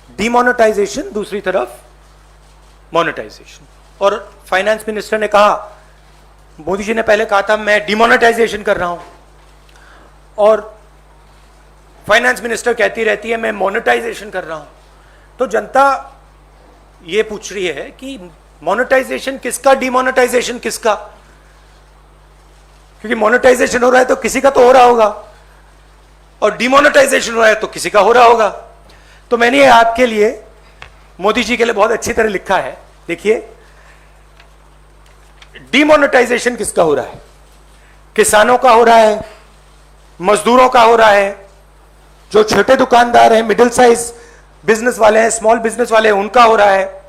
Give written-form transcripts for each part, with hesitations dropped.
Demonetisation, दूसरी तरफ monetization. और फाइनेंस मिनिस्टर ने कहा, मोदी जी ने पहले कहा था मैं डीमोनेटाइजेशन कर रहा हूं, और फाइनेंस मिनिस्टर कहती रहती है मैं मोनेटाइजेशन कर रहा हूं। तो जनता ये पूछ रही है कि मोनेटाइजेशन किसका, डीमोनेटाइजेशन किसका? क्योंकि मोनेटाइजेशन हो रहा है तो किसी का तो हो रहा होगा, और डीमोनेटाइजेशन हो रहा है तो किसी का हो रहा होगा। तो मैंने आपके लिए, मोदी जी के लिए बहुत अच्छी तरह लिखा है, देखिए। डीमोनेटाइजेशन किसका हो रहा है? किसानों का हो रहा है, मजदूरों का हो रहा है, जो छोटे दुकानदार हैं, मिडिल साइज बिजनेस वाले हैं, स्मॉल बिजनेस वाले हैं, उनका हो रहा है,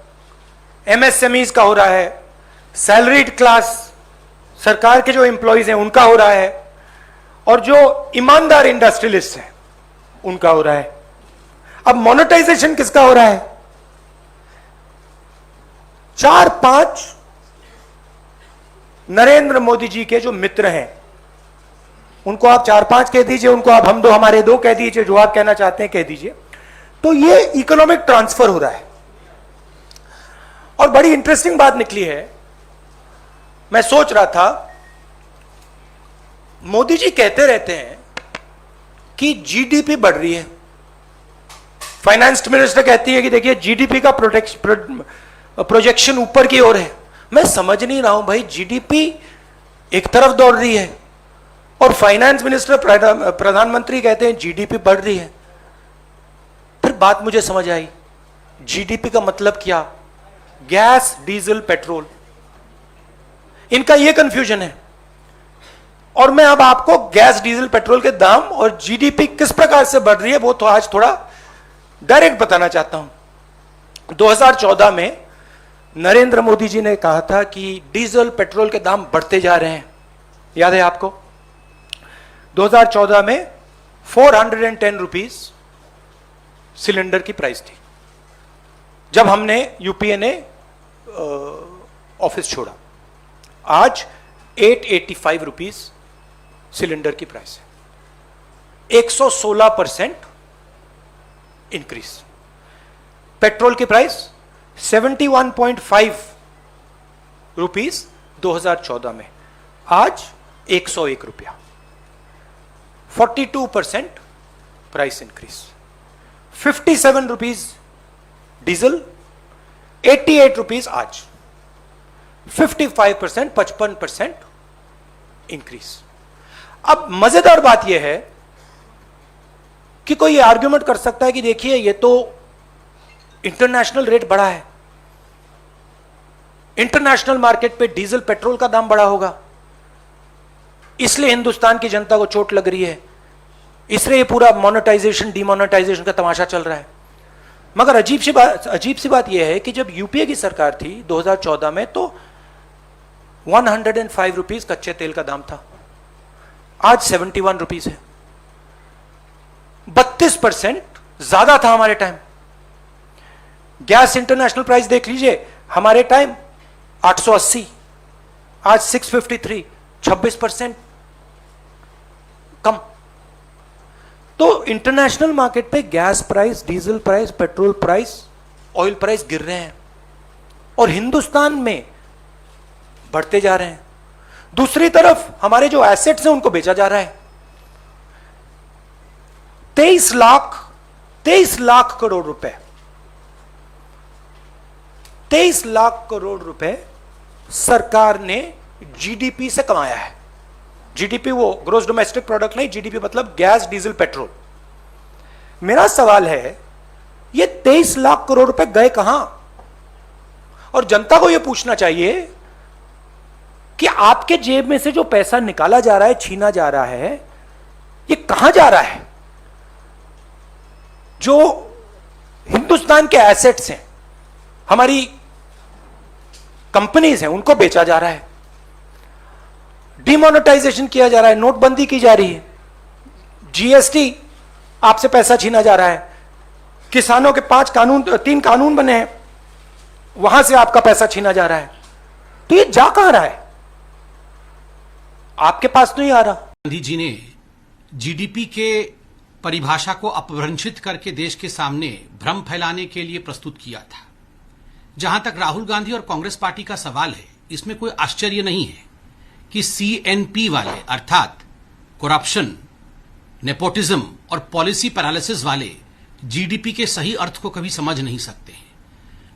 एमएसएमईज का हो रहा है, सैलरीड क्लास सरकार के जो एम्प्लॉइज हैं उनका हो रहा है, और जो ईमानदार इंडस्ट्रियलिस्ट हैं उनका हो रहा है। अब मोनेटाइजेशन किसका हो रहा है? 4-5 नरेंद्र मोदी जी के जो मित्र हैं, उनको आप 4-5 कह दीजिए, उनको आप हम दो हमारे दो कह दीजिए, जो आप कहना चाहते हैं कह दीजिए। तो ये इकोनॉमिक ट्रांसफर हो रहा है। और बड़ी इंटरेस्टिंग बात निकली है, मैं सोच रहा था, मोदी जी कहते रहते हैं कि जीडीपी बढ़ रही है, फाइनेंस मिनिस्टर कहती है कि देखिए जीडीपी का प्रोजेक्शन ऊपर की ओर है। मैं समझ नहीं रहा हूं भाई, जीडीपी एक तरफ दौड़ रही है और फाइनेंस मिनिस्टर, प्रधानमंत्री कहते हैं जीडीपी बढ़ रही है। फिर बात मुझे समझ आई, जीडीपी का मतलब क्या? गैस, डीजल, पेट्रोल, इनका यह कंफ्यूजन है। और मैं अब आपको गैस, डीजल, पेट्रोल के दाम और जीडीपी किस प्रकार से बढ़ रही है वो तो आज थोड़ा डायरेक्ट बताना चाहता हूं। 2014 में नरेंद्र मोदी जी ने कहा था कि डीजल, पेट्रोल के दाम बढ़ते जा रहे हैं, याद है आपको? 2014 में 410 रुपीज सिलेंडर की प्राइस थी जब हमने, यूपीए ने ऑफिस छोड़ा। आज 885 रुपीज सिलेंडर की प्राइस है, 116% इंक्रीज। पेट्रोल की प्राइस 71.5 रुपीज 2014 में, आज 101 रुपया, 42% price increase. 57 rupees diesel, 88 rupees आज, 55%, 55% इंक्रीज। अब मजेदार बात यह है कि कोई ये आर्ग्यूमेंट कर सकता है कि देखिए ये तो इंटरनेशनल रेट बढ़ा है, इंटरनेशनल मार्केट पे डीजल, पेट्रोल का दाम बढ़ा होगा, इसलिए हिंदुस्तान की जनता को चोट लग रही है, इसलिए ये पूरा मोनेटाइजेशन, डीमोनेटाइजेशन का तमाशा चल रहा है। मगर अजीब सी बात यह है कि जब यूपीए की सरकार थी 2014 में, तो 105 रुपीज कच्चे तेल का दाम था, आज 71 रुपीज है, 32% ज्यादा था हमारे टाइम। गैस इंटरनेशनल प्राइस देख लीजिए, हमारे टाइम 880, आज 653, 26% कम। तो इंटरनेशनल मार्केट पे gas price, diesel price, petrol price, oil price गिर रहे हैं, और हिंदुस्तान में बढ़ते जा रहे हैं। दूसरी तरफ हमारे जो एसेट्स हैं उनको बेचा जा रहा है। 23 लाख करोड़ रुपए, 23 लाख करोड़ रुपए सरकार ने जीडीपी से कमाया है। जीडीपी वो ग्रोस डोमेस्टिक प्रोडक्ट नहीं, जीडीपी मतलब गैस, डीजल, पेट्रोल। मेरा सवाल है, ये 23 लाख करोड़ रुपए गए कहां? और जनता को यह पूछना चाहिए कि आपके जेब में से जो पैसा निकाला जा रहा है, छीना जा रहा है, ये कहां जा रहा है? जो हिंदुस्तान के एसेट्स हैं, हमारी कंपनीज हैं, उनको बेचा जा रहा है, डिमोनेटाइजेशन किया जा रहा है, नोटबंदी की जा रही है, जीएसटी आपसे पैसा छीना जा रहा है, किसानों के 3 कानून बने हैं, वहां से आपका पैसा छीना जा रहा है। तो ये जा कहां रहा है? आपके पास तो नहीं आ रहा। गांधी जी ने जीडीपी के परिभाषा को अपभ्रंशित करके देश के सामने भ्रम फैलाने के लिए प्रस्तुत किया था। जहां तक राहुल गांधी और कांग्रेस पार्टी का सवाल है, इसमें कोई आश्चर्य नहीं है कि CNP वाले अर्थात करप्शन, नेपोटिज्म और पॉलिसी पैरालिसिस वाले GDP के सही अर्थ को कभी समझ नहीं सकते हैं।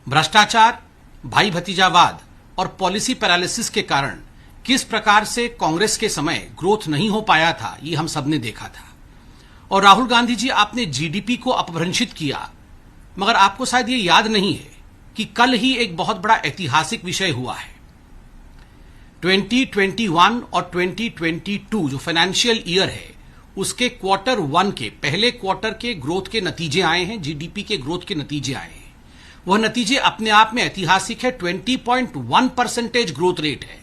भ्रष्टाचार, भाई भतीजावाद और पॉलिसी पैरालिसिस के कारण किस प्रकार से कांग्रेस के समय ग्रोथ नहीं हो पाया था, ये हम सबने देखा था। और राहुल गांधी जी, आपने GDP को अपभ्रंशित किया, मगर आपको शायद ये याद नहीं है कि कल ही एक बहुत बड़ा ऐतिहासिक विषय हुआ है। 2021 और 2022 जो फाइनेंशियल ईयर है, उसके Q1 के पहले क्वार्टर के ग्रोथ के नतीजे आए हैं, GDP के ग्रोथ के नतीजे आए हैं। वह नतीजे अपने आप में ऐतिहासिक है। 20.1% ग्रोथ रेट है।